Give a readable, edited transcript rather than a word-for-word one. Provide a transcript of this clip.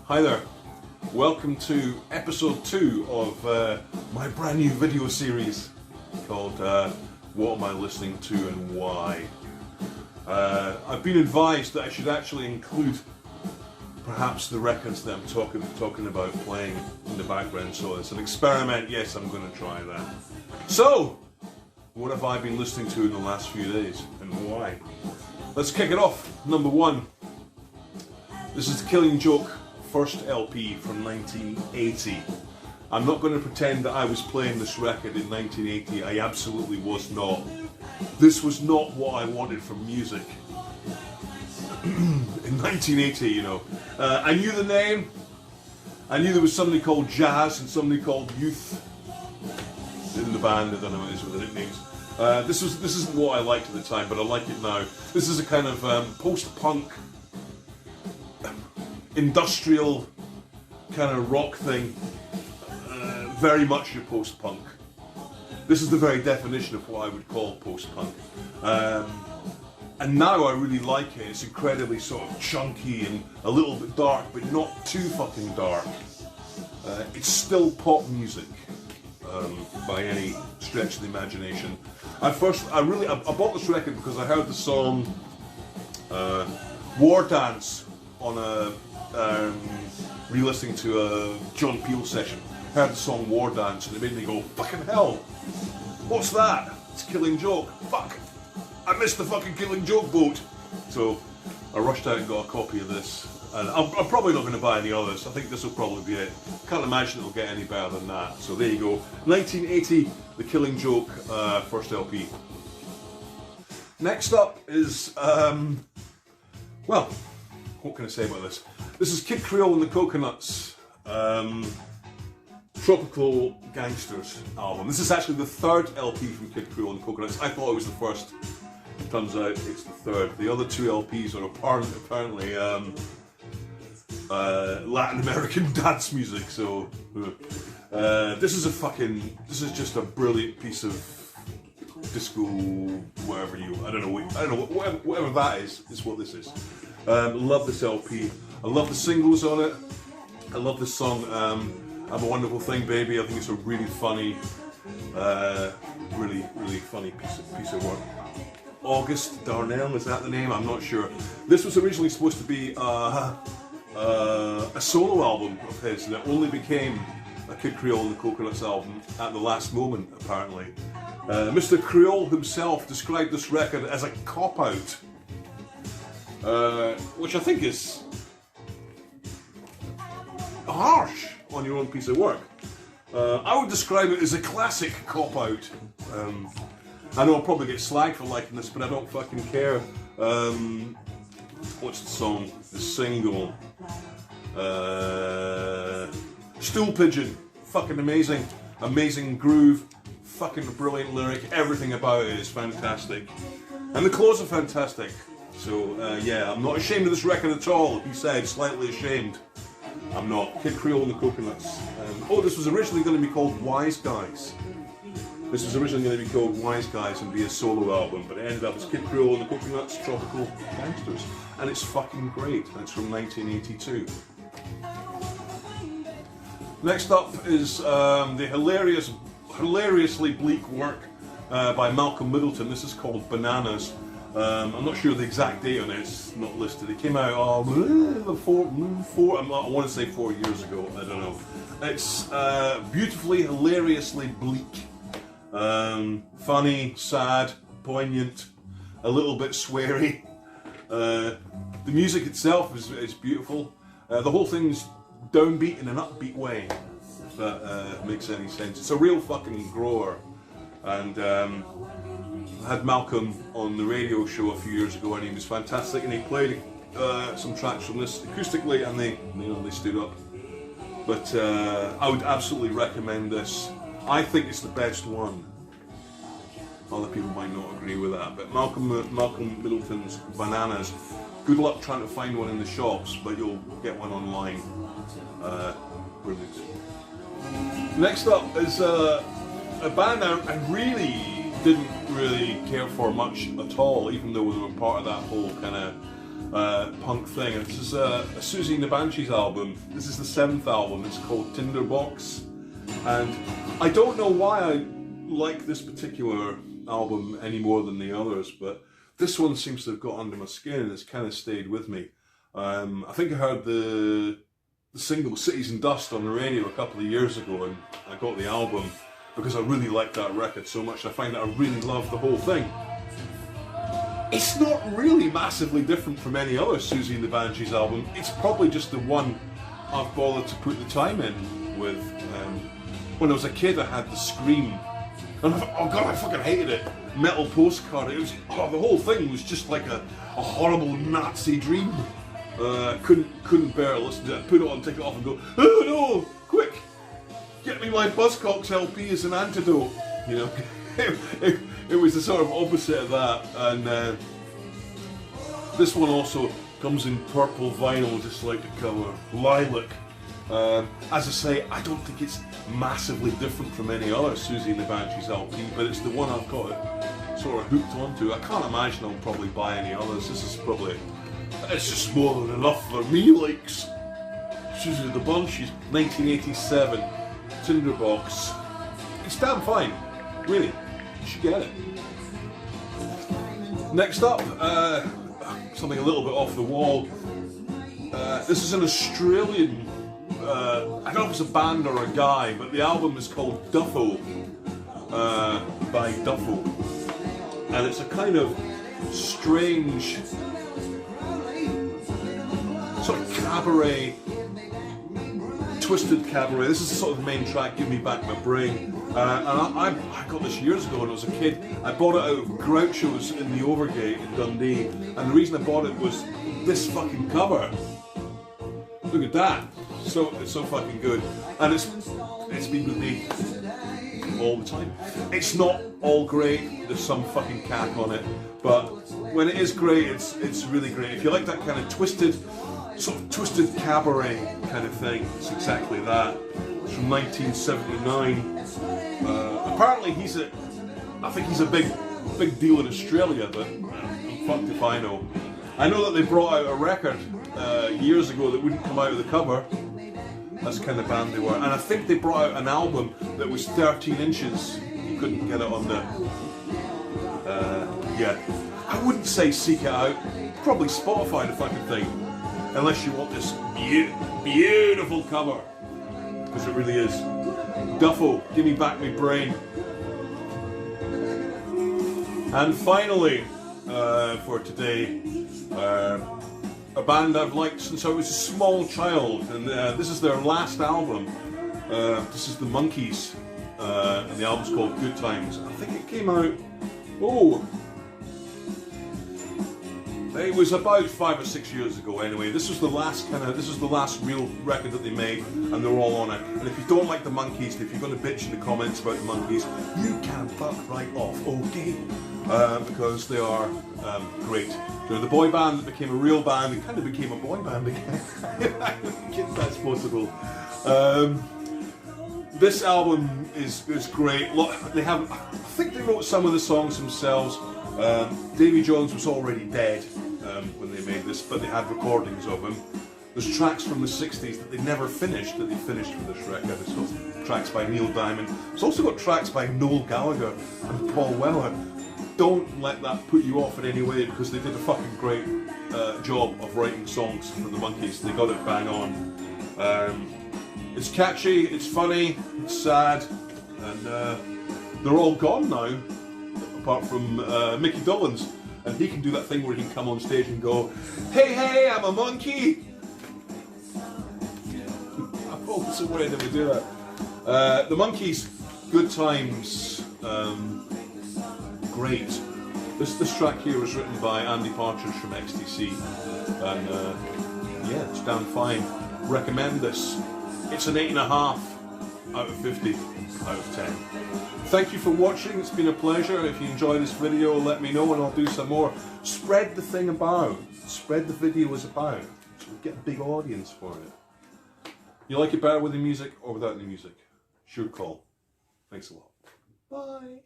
Hi there, welcome to episode 2 of my brand new video series called What Am I Listening To and Why? I've been advised that I should actually include perhaps the records that I'm talking about playing in the background, so it's an experiment. Yes, I'm going to try that. So, what have I been listening to in the last few days and why? Let's kick it off. Number 1. This is the Killing Joke first LP from 1980. I'm not going to pretend that I was playing this record in 1980. I absolutely was not. This was not what I wanted from music. In 1980, you know. I knew the name. I knew there was somebody called Jazz and somebody called Youth in the band. I don't know what it is with the nicknames. This isn't what I liked at the time, but I like it now. This is a kind of post-punk, industrial kind of rock thing. Very much your post-punk. This is the very definition of what I would call post-punk. And now I really like it. It's incredibly sort of chunky and a little bit dark, but not too fucking dark. It's still pop music, by any stretch of the imagination. I bought this record because I heard the song War Dance on a re-listening to a John Peel session. I heard the song War Dance and it made me go, fucking hell, what's that? It's Killing Joke. Fuck, I missed the fucking Killing Joke boat. So I rushed out and got a copy of this, and I'm probably not going to buy any others. I think this will probably be it. Can't imagine it'll get any better than that. So there you go, 1980, the Killing Joke first LP. Next up is, well, what can I say about this? This is Kid Creole and the Coconuts, Tropical Gangsters album. This is actually the third LP from Kid Creole and the Coconuts. I thought it was the first. It turns out it's the third. The other 2 LPs are apparently Latin American dance music. So this is just a brilliant piece of disco, whatever whatever that is what this is. Love this LP. I love the singles on it. I love this song, I'm a Wonderful Thing, Baby. I think it's a really funny, really funny piece of work. August Darnell, is that the name? I'm not sure. This was originally supposed to be a solo album of his, and it only became a Kid Creole and the Coconuts album at the last moment, apparently. Mr. Creole himself described this record as a cop-out, which I think is harsh on your own piece of work. I would describe it as a classic cop-out. I know I'll probably get slagged for liking this, but I don't fucking care. What's the song? The single. Stool Pigeon. Fucking amazing. Amazing groove. Fucking brilliant lyric. Everything about it is fantastic. And the clothes are fantastic. So, yeah, I'm not ashamed of this record at all. He said, slightly ashamed. I'm not. Kid Creole and the Coconuts. This was originally going to be called Wise Guys. This was originally going to be called Wise Guys and be a solo album, but it ended up as Kid Creole and the Coconuts, Tropical Gangsters. And it's fucking great. And it's from 1982. Next up is the hilariously bleak work by Malcolm Middleton. This is called Bananas. I'm not sure the exact date on it, it's not listed. It came out I want to say 4 years ago, I don't know. It's beautifully, hilariously bleak. Funny, sad, poignant, a little bit sweary. The music itself is beautiful. The whole thing's downbeat in an upbeat way, if that makes any sense. It's a real fucking grower. And I had Malcolm on the radio show a few years ago, and he was fantastic, and he played some tracks from this acoustically, and they stood up. But I would absolutely recommend this. I think it's the best one. Other people might not agree with that, but Malcolm Middleton's Bananas. Good luck trying to find one in the shops, but you'll get one online. Brilliant. Next up is a band I really didn't care for much at all, even though they were part of that whole kind of punk thing. And this is a Siouxsie and the Banshees album. This is the 7th album. It's called Tinderbox. And I don't know why I like this particular album any more than the others, but this one seems to have got under my skin and it's kind of stayed with me. I think I heard the single Cities and Dust on the radio a couple of years ago, and I got the album because I really liked that record so much. I find that I really love the whole thing. It's not really massively different from any other Siouxsie and the Banshees album. It's probably just the one I've bothered to put the time in with. When I was a kid, I had the Scream, and I thought, oh god, I fucking hated it. Metal Postcard. It was, the whole thing was just like a horrible Nazi dream. Couldn't bear to listen to it. Put it on, take it off, and go, oh no, quick, get me my Buzzcocks LP as an antidote. You know, it was the sort of opposite of that. And this one also comes in purple vinyl, just like the cover, lilac. As I say, I don't think it's massively different from any other Siouxsie and the Banshees LP, but it's the one I've got it sort of hooked onto. I can't imagine I'll probably buy any others. This is probably, it's just more than enough for me, likes. Siouxsie and the Banshees, 1987, Tinderbox. It's damn fine, really. You should get it. Next up, something a little bit off the wall. This is an Australian, I don't know if it's a band or a guy, but the album is called Duffo, by Duffo. And it's a kind of strange, sort of cabaret, twisted cabaret. This is sort of the main track, Give Me Back My Brain. And I got this years ago when I was a kid. I bought it out of Groucho's in the Overgate in Dundee. And the reason I bought it was this fucking cover. Look at that. It's so fucking good. And it's been with me all the time. It's not all great, there's some fucking cack on it, but when it is great, it's really great. If you like that kind of twisted, sort of twisted cabaret kind of thing, it's exactly that. It's from 1979. Apparently I think he's a big deal in Australia, but I'm fucked if I know. I know that they brought out a record years ago that wouldn't come out of the cover. That's the kind of band they were. And I think they brought out an album that was 13 inches. You couldn't get it on the... yeah. I wouldn't say seek it out. Probably Spotify the fucking thing. Unless you want this beautiful cover. Because it really is. Duffo, Give Me Back My Brain. And finally, for today, a band I've liked since I was a small child, and this is their last album. This is the Monkees, and the album's called Good Times. I think it came out, it was about 5 or 6 years ago anyway. This was the last real record that they made, and they're all on it. And if you don't like the Monkees, if you're going to bitch in the comments about the Monkees, you can fuck right off, okay? Because they are great. They're the boy band that became a real band. It kind of became a boy band again. I don't think that's possible. This album is great. I think they wrote some of the songs themselves. Davy Jones was already dead when they made this, but they had recordings of him. There's tracks from the 60s that they never finished, that they finished for this record. It's got tracks by Neil Diamond. It's also got tracks by Noel Gallagher and Paul Weller. Don't let that put you off in any way, because they did a fucking great job of writing songs for the Monkees. They got it bang on. It's catchy, it's funny, it's sad, and they're all gone now, apart from Mickey Dolenz. And he can do that thing where he can come on stage and go, "Hey, hey, I'm a monkey!" I've always wanted him to do that. The Monkees, Good Times. Great. This track here was written by Andy Partridge from XTC, and yeah, it's damn fine. Recommend this. It's an 8.5 out of 50 out of 10. Thank you for watching. It's been a pleasure. If you enjoyed this video, let me know and I'll do some more. Spread the thing about. Spread the videos about, so we get a big audience for it. You like it better with the music or without the music? Sure call. Thanks a lot. Bye.